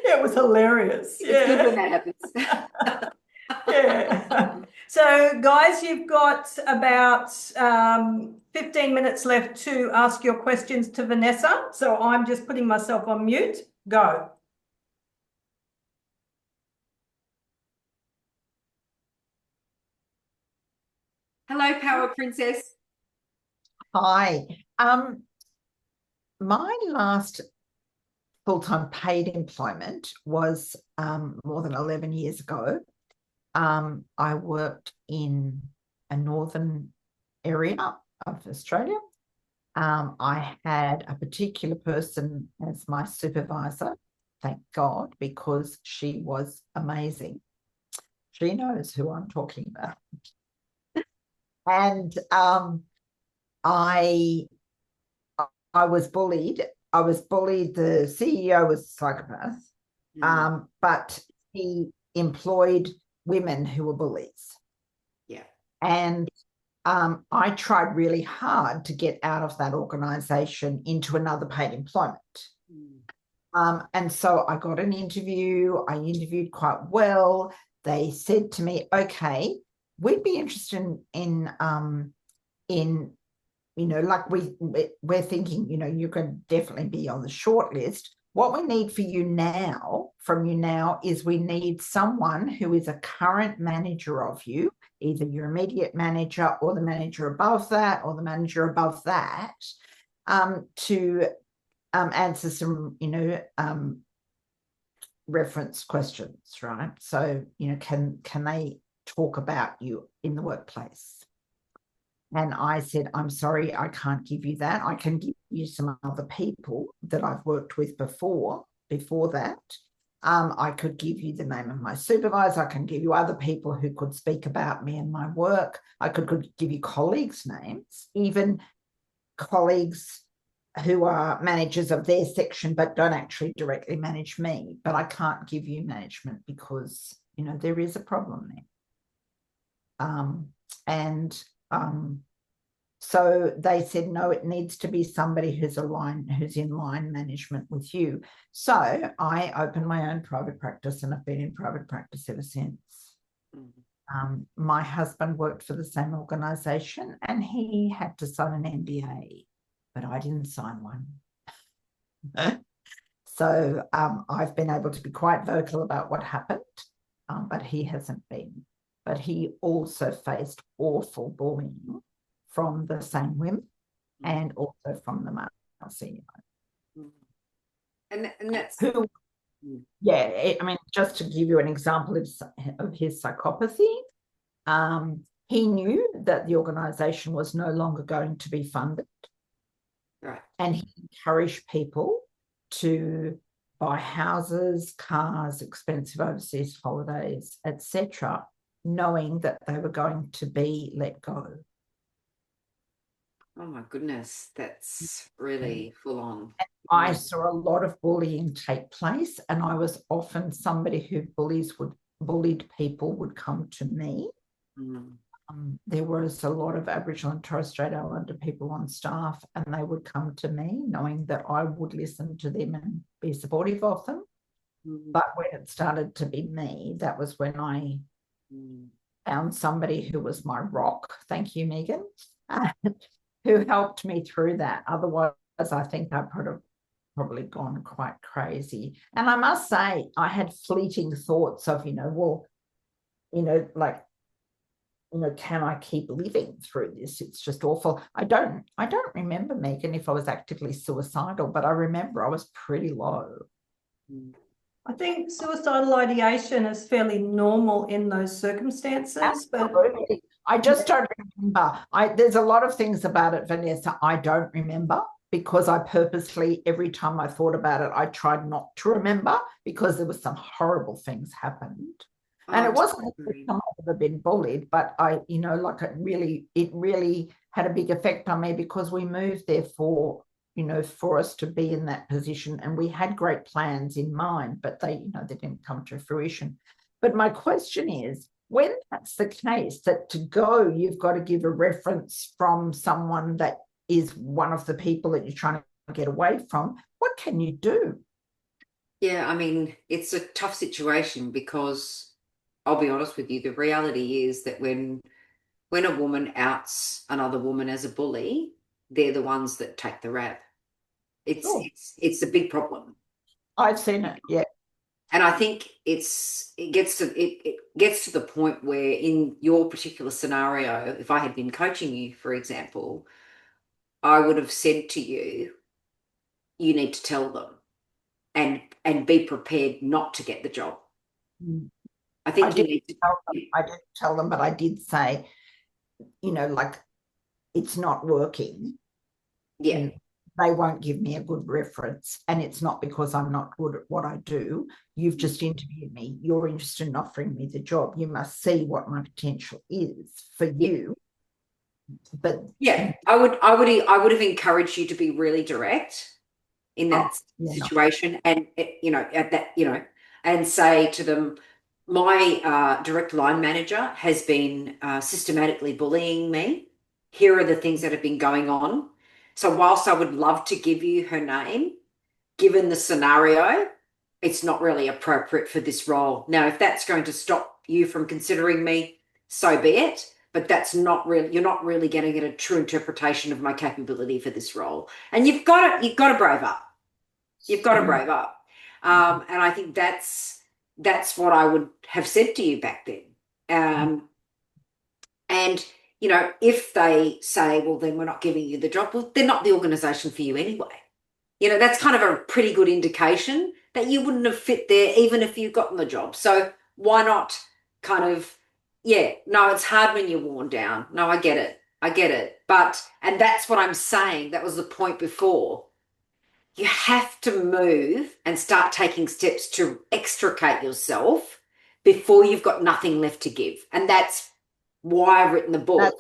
Yeah, it was hilarious. It's good when that happens. Yeah. So, guys, you've got about 15 minutes left to ask your questions to Vanessa. So I'm just putting myself on mute. Go. Hello, Power Princess. Hi. My last full-time paid employment was more than 11 years ago. I worked in a northern area of Australia. I had a particular person as my supervisor, thank God, because she was amazing. She knows who I'm talking about. And I was bullied. The CEO was a psychopath, but he employed women who were bullies. Yeah. And I tried really hard to get out of that organisation into another paid employment. And so I got an interview. I interviewed quite well. They said to me, okay, we'd be interested in you know, like we're thinking, you know, you could definitely be on the short list. What we need from you now is we need someone who is a current manager of you, either your immediate manager or the manager above that or the manager above that, to answer some, you know, reference questions, right? So, you know, can they talk about you in the workplace? And I said, I'm sorry, I can't give you that. I can give you some other people that I've worked with before that. I could give you the name of my supervisor. I can give you other people who could speak about me and my work. I could give you colleagues' names, even colleagues who are managers of their section but don't actually directly manage me. But I can't give you management because, you know, there is a problem there. So they said, no, it needs to be somebody who's in line management with you. So I opened my own private practice and I've been in private practice ever since. My husband worked for the same organisation and he had to sign an NDA, but I didn't sign one. So I've been able to be quite vocal about what happened, but he hasn't been. But he also faced awful bullying from the same women and also from the male CEO. And that's who, yeah, I mean, just to give you an example of his psychopathy, he knew that the organisation was no longer going to be funded. Right. And he encouraged people to buy houses, cars, expensive overseas holidays, etc., knowing that they were going to be let go. Oh my goodness, that's really full on. I saw a lot of bullying take place, and I was often somebody who bullied people would come to me. Mm. There was a lot of Aboriginal and Torres Strait Islander people on staff, and they would come to me knowing that I would listen to them and be supportive of them. But when it started to be me, that was when I found somebody who was my rock. Thank you, Megan, who helped me through that. Otherwise, I think I could have probably gone quite crazy. And I must say, I had fleeting thoughts of, can I keep living through this? It's just awful. I don't remember, Megan, if I was actively suicidal, but I remember I was pretty low. I think suicidal ideation is fairly normal in those circumstances. Absolutely. But I just don't remember. There's a lot of things about it, Vanessa, I don't remember, because I purposely, every time I thought about it, I tried not to remember, because there was some horrible things happened. And it wasn't the time I've ever been bullied, but it really had a big effect on me, because we moved there for us to be in that position, and we had great plans in mind, but they didn't come to fruition. But my question is, when that's the case, that to go, you've got to give a reference from someone that is one of the people that you're trying to get away from, what can you do? Yeah, I mean, it's a tough situation, because I'll be honest with you, the reality is that when a woman outs another woman as a bully, they're the ones that take the rap. It's a big problem. I've seen it, yeah. And I think it gets to the point where, in your particular scenario, if I had been coaching you, for example, I would have said to you, you need to tell them and be prepared not to get the job. I think you need to I didn't tell them, but I did say, it's not working. Yeah. They won't give me a good reference, and it's not because I'm not good at what I do. You've just interviewed me. You're interested in offering me the job. You must see what my potential is for you. But yeah, I would have encouraged you to be really direct in that situation, and and say to them, my direct line manager has been systematically bullying me. Here are the things that have been going on. So whilst I would love to give you her name, given the scenario, it's not really appropriate for this role. Now, if that's going to stop you from considering me, so be it. But that's not really, you're not really going to get a true interpretation of my capability for this role. And you've got to brave up. You've got to brave up. And I think that's what I would have said to you back then. And if they say, well, then we're not giving you the job, well, they're not the organisation for you anyway. That's kind of a pretty good indication that you wouldn't have fit there even if you'd gotten the job. So why not no, it's hard when you're worn down. No, I get it. And that's what I'm saying. That was the point before. You have to move and start taking steps to extricate yourself before you've got nothing left to give. And that's why I've written the book.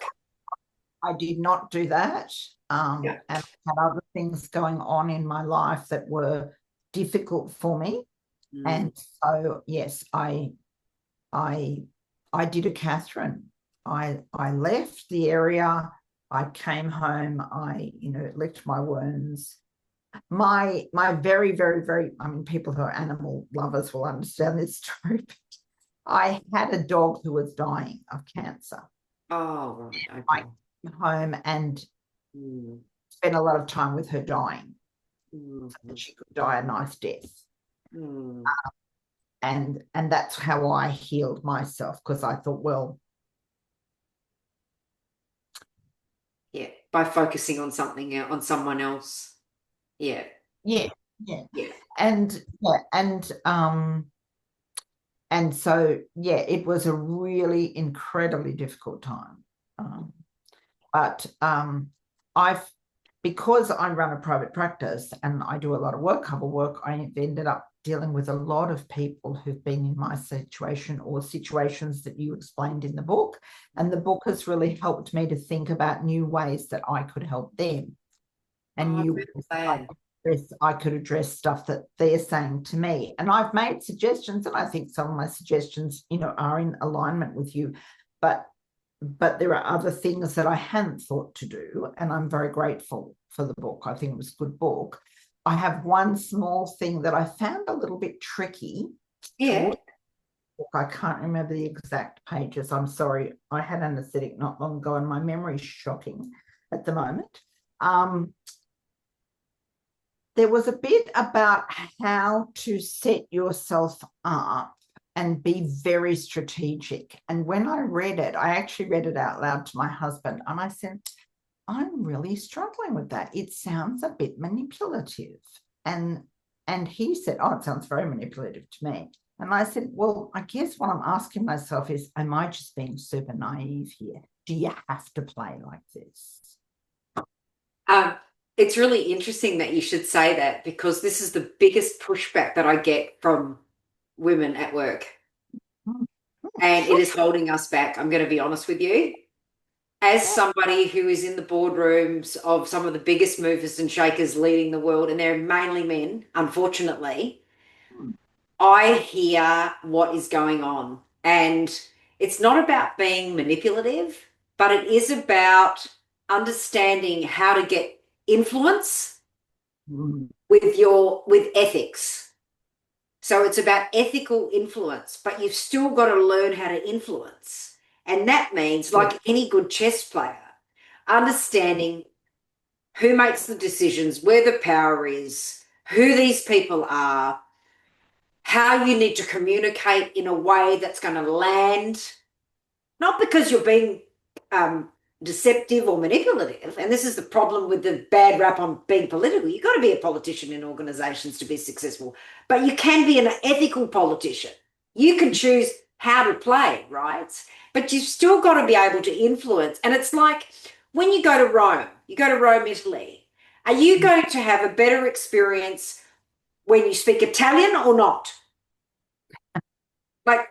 I did not do that. And I had other things going on in my life that were difficult for me. And so, yes, I did a Catherine. I left the area. I came home. I, licked my wounds. My very, very, very, people who are animal lovers will understand this story. I had a dog who was dying of cancer. Oh, right. Okay. I came home and spent a lot of time with her dying, so that she could die a nice death. And that's how I healed myself, because I thought, well, by focusing on something, on someone else. Yeah. And so, it was a really incredibly difficult time. But because I run a private practice and I do a lot of work, cover work, I've ended up dealing with a lot of people who've been in my situation or situations that you explained in the book. And the book has really helped me to think about new ways that I could help them. And new ways I could address stuff that they're saying to me. And I've made suggestions, and I think some of my suggestions, are in alignment with you. But there are other things that I hadn't thought to do, and I'm very grateful for the book. I think it was a good book. I have one small thing that I found a little bit tricky. Yeah. I can't remember the exact pages. I'm sorry. I had anesthetic not long ago, and my memory's shocking at the moment. There was a bit about how to set yourself up and be very strategic. And when I read it, I actually read it out loud to my husband, and I said, I'm really struggling with that. It sounds a bit manipulative. And he said, oh, it sounds very manipulative to me. And I said, well, I guess what I'm asking myself is, am I just being super naive here? Do you have to play like this? It's really interesting that you should say that, because this is the biggest pushback that I get from women at work. And it is holding us back. I'm going to be honest with you. As somebody who is in the boardrooms of some of the biggest movers and shakers leading the world, and they're mainly men, unfortunately, I hear what is going on. And it's not about being manipulative, but it is about understanding how to get influence with ethics. So it's about ethical influence, but you've still got to learn how to influence. And that means, like any good chess player, understanding who makes the decisions, where the power is, who these people are, how you need to communicate in a way that's going to land, not because you're being deceptive or manipulative. And this is the problem with the bad rap on being political. You've got to be a politician in organizations to be successful, but you can be an ethical politician. You can choose how to play, right? But you've still got to be able to influence. And it's like when you go to Rome, Italy, are you going to have a better experience when you speak Italian or not? Like,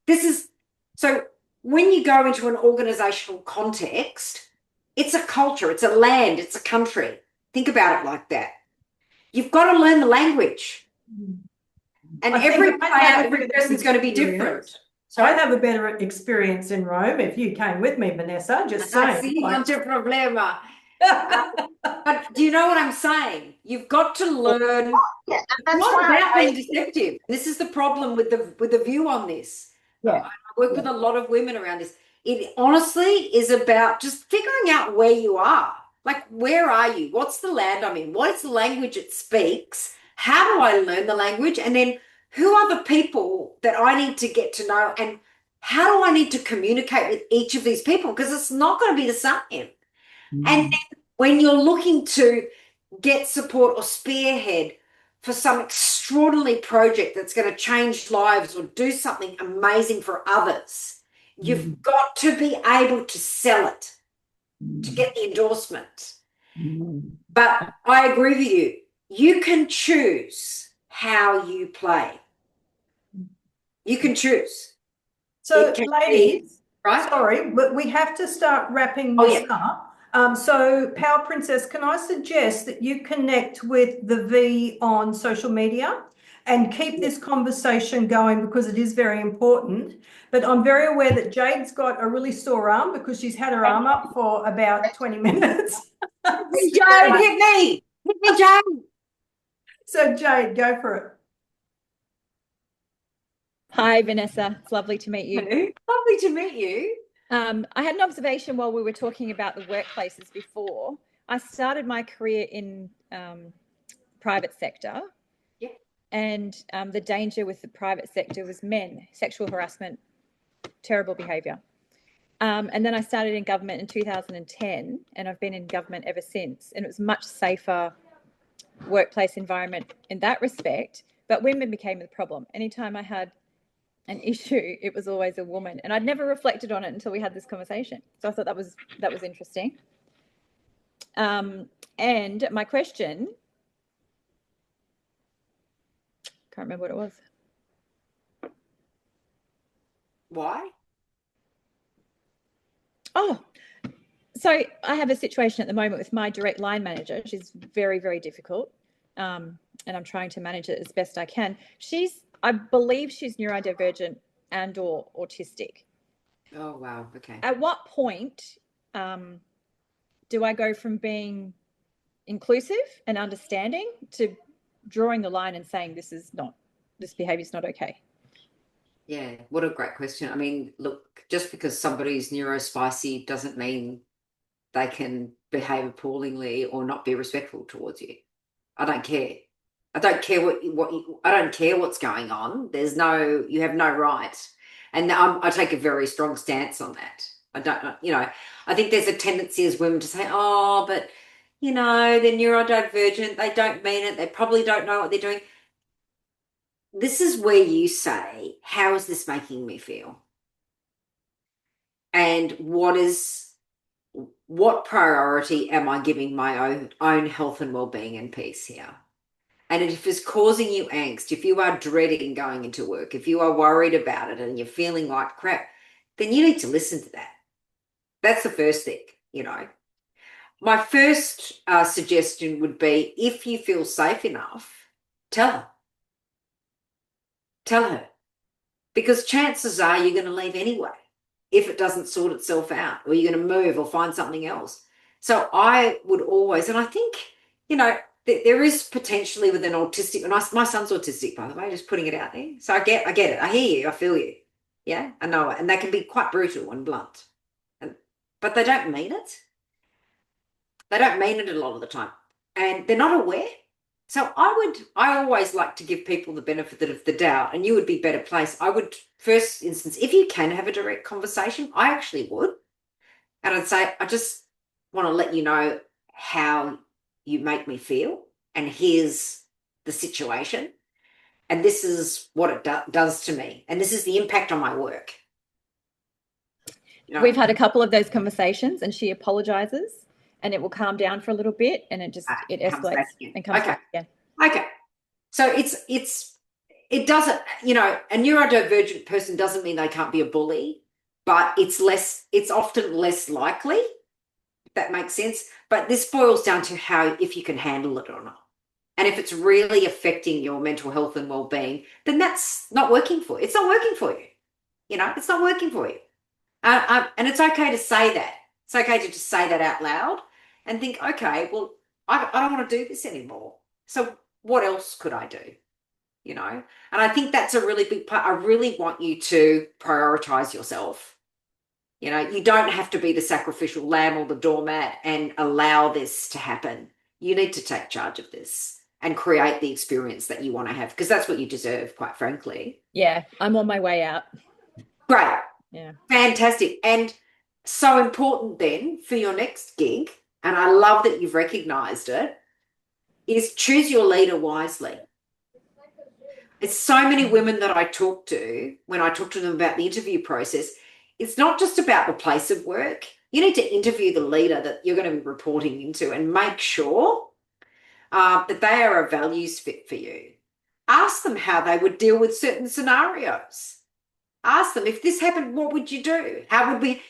this is, so when you go into an organizational context, it's a culture, it's a land, it's a country. Think about it like that. You've got to learn the language. And every person's going to be different. So I'd have a better experience in Rome if you came with me, Vanessa, just saying. Sí, no te problema. But do you know what I'm saying? You've got to learn. Yeah, it's not about being deceptive. This is the problem with the view on this. Yeah. I work with a lot of women around this. It honestly is about just figuring out where you are. Like, where are you? What's the land I'm in? What is the language it speaks? How do I learn the language? And then who are the people that I need to get to know? And how do I need to communicate with each of these people? Because it's not going to be the same. And then when you're looking to get support or spearhead for some extraordinary project that's going to change lives or do something amazing for others, you've got to be able to sell it to get the endorsement. But I agree with you. You can choose how you play. You can choose. So, ladies, right? Sorry, but we have to start wrapping this up. So, Power Princess, can I suggest that you connect with the V on social media and keep this conversation going, because it is very important. But I'm very aware that Jade's got a really sore arm because she's had her arm up for about 20 minutes. Jade, hit me, Jade. So, Jade, go for it. Hi, Vanessa. It's lovely to meet you. Hello. Lovely to meet you. I had an observation while we were talking about the workplaces before. I started my career in private sector. Yeah. And the danger with the private sector was men, sexual harassment, terrible behaviour. And then I started in government in 2010, and I've been in government ever since. And it was a much safer workplace environment in that respect. But women became the problem. Anytime I had an issue, it was always a woman, and I'd never reflected on it until we had this conversation. So I thought that was interesting. And my question, can't remember what it was. Why? Oh, so I have a situation at the moment with my direct line manager. She's very, very difficult. And I'm trying to manage it as best I can. I believe she's neurodivergent and or autistic. Oh, wow. Okay. At what point do I go from being inclusive and understanding to drawing the line and saying this behavior is not okay? Yeah, what a great question. I mean, look, just because somebody's neurospicy doesn't mean they can behave appallingly or not be respectful towards you. I don't care. I don't care I don't care what's going on. You have no right. And I take a very strong stance on that. I don't, I think there's a tendency as women to say, oh, but, they're neurodivergent. They don't mean it. They probably don't know what they're doing. This is where you say, how is this making me feel? And what priority am I giving my own health and well-being and peace here? And if it's causing you angst, if you are dreading going into work, if you are worried about it and you're feeling like crap, then you need to listen to that. That's the first thing, My first suggestion would be, if you feel safe enough, tell her. Tell her. Because chances are you're going to leave anyway if it doesn't sort itself out, or you're going to move or find something else. So I would always, and I think, there is potentially with an autistic, and my son's autistic, by the way, just putting it out there. So I get it. I hear you. I feel you. Yeah, I know it. And they can be quite brutal and blunt. But they don't mean it. They don't mean it a lot of the time. And they're not aware. So I always like to give people the benefit of the doubt, and you would be better placed. I would, first instance, if you can have a direct conversation, I actually would. And I'd say, I just want to let you know how you make me feel, and here's the situation, and this is what it does to me, and this is the impact on my work. We've had a couple of those conversations, and she apologizes, and it will calm down for a little bit, and it escalates and comes back again. Okay. So it doesn't, a neurodivergent person doesn't mean they can't be a bully, but it's often less likely, if that makes sense. But this boils down to if you can handle it or not. And if it's really affecting your mental health and well-being, then that's not working for you. It's not working for you. It's not working for you. And it's okay to say that. It's okay to just say that out loud and think, okay, well, I don't want to do this anymore. So what else could I do? And I think that's a really big part. I really want you to prioritize yourself. You don't have to be the sacrificial lamb or the doormat and allow this to happen. You need to take charge of this and create the experience that you want to have, because that's what you deserve, quite frankly. Yeah, I'm on my way out. Great. Yeah. Fantastic. And so important then for your next gig, and I love that you've recognized it, is choose your leader wisely. It's so many women that I talk to, when I talk to them about the interview process, it's not just about the place of work. You need to interview the leader that you're going to be reporting into and make sure that they are a values fit for you. Ask them how they would deal with certain scenarios. Ask them, if this happened, what would you do? How would we,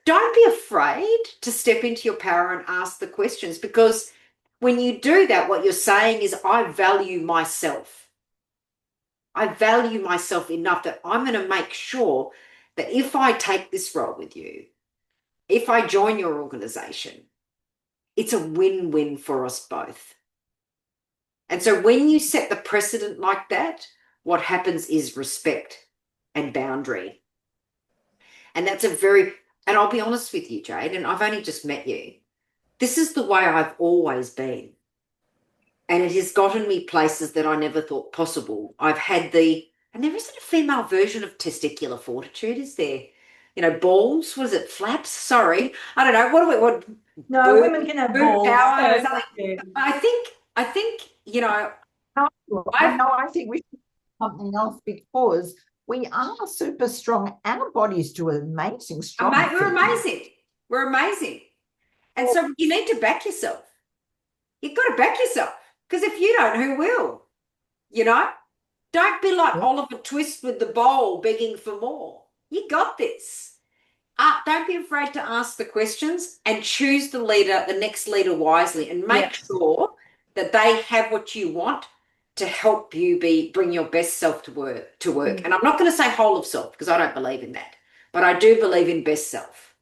don't be afraid to step into your power and ask the questions, because when you do that, what you're saying is, I value myself. I value myself enough that I'm going to make sure that if I take this role with you, if I join your organization, it's a win-win for us both. And so when you set the precedent like that, what happens is respect and boundary. And that's and I'll be honest with you, Jade, and I've only just met you. This is the way I've always been. And it has gotten me places that I never thought possible. And there isn't a female version of testicular fortitude, is there? Balls, what is it, flaps? Sorry. I don't know. No, women can have balls. Power or something. I think, I think we should do something else, because we are super strong. Our bodies do amazing strong. We're amazing. We're amazing. And so you need to back yourself. You've got to back yourself, because if you don't, who will? You know? Don't be like Oliver Twist with the bowl begging for more. You got this. Don't be afraid to ask the questions and choose the leader, the next leader wisely, and make sure that they have what you want to help you bring your best self to work. And I'm not going to say whole of self, because I don't believe in that, but I do believe in best self.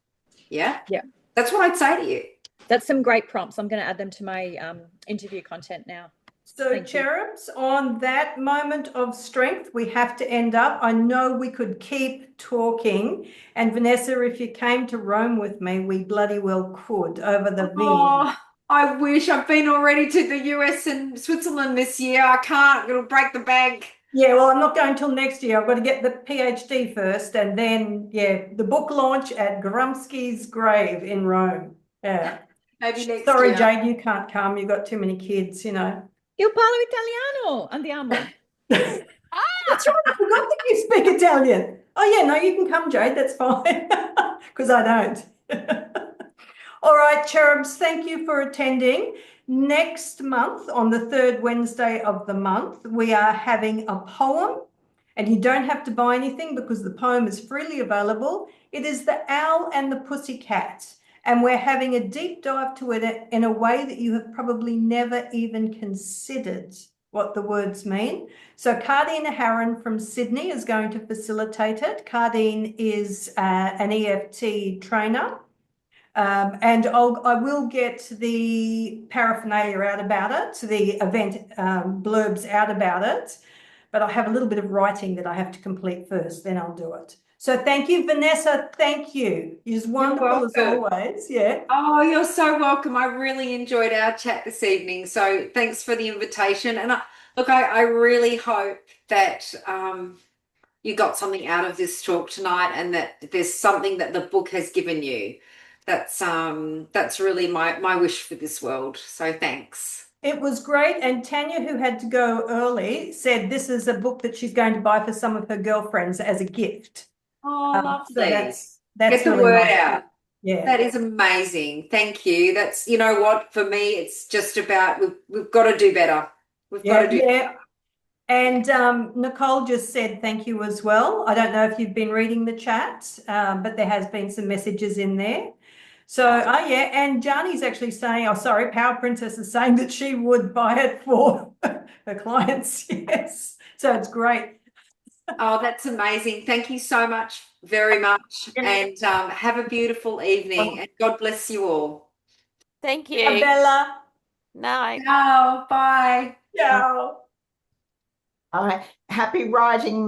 Yeah? Yeah. That's what I'd say to you. That's some great prompts. I'm going to add them to my interview content now. So, cherubs, on that moment of strength, we have to end up. I know we could keep talking. And Vanessa, if you came to Rome with me, we bloody well could over the Vim. Oh, I wish. I've been already to the US and Switzerland this year. I can't. It'll break the bank. Yeah, well, I'm not going till next year. I've got to get the PhD first, and then, the book launch at Grumsky's grave in Rome. Yeah. Maybe next Sorry, year. Jade, you can't come. You've got too many kids, Io parlo italiano, andiamo. That's right. I forgot that you speak Italian. Oh, yeah, no, you can come, Jade. That's fine, because I don't. All right, cherubs, thank you for attending. Next month, on the third Wednesday of the month, we are having a poem, and you don't have to buy anything because the poem is freely available. It is The Owl and the Pussycat, and we're having a deep dive to it in a way that you have probably never even considered what the words mean. So Cardine Harron from Sydney is going to facilitate it. Cardine is an EFT trainer. And I will get the paraphernalia out about it, the event blurbs out about it, but I have a little bit of writing that I have to complete first, then I'll do it. So thank you, Vanessa. Thank you. You're just wonderful as always. Yeah. Oh, you're so welcome. I really enjoyed our chat this evening. So thanks for the invitation. And I really hope that you got something out of this talk tonight, and that there's something that the book has given you. That's really my wish for this world. So thanks. It was great. And Tanya, who had to go early, said this is a book that she's going to buy for some of her girlfriends as a gift. Oh, lovely. So that's get the really word nice. out. Yeah. That is amazing. Thank you. That's, you know what, for me, it's just about we've got to do better. We've got to do better. And Nicole just said thank you as well. I don't know if you've been reading the chat, but there has been some messages in there. So, and Jani's actually saying, Power Princess is saying that she would buy it for her clients. Yes. So it's great. Oh, that's amazing. Thank you so much, very much. And have a beautiful evening, and God bless you all. Thank you. Bella. Night. Ciao. Bye. Ciao. Happy writing,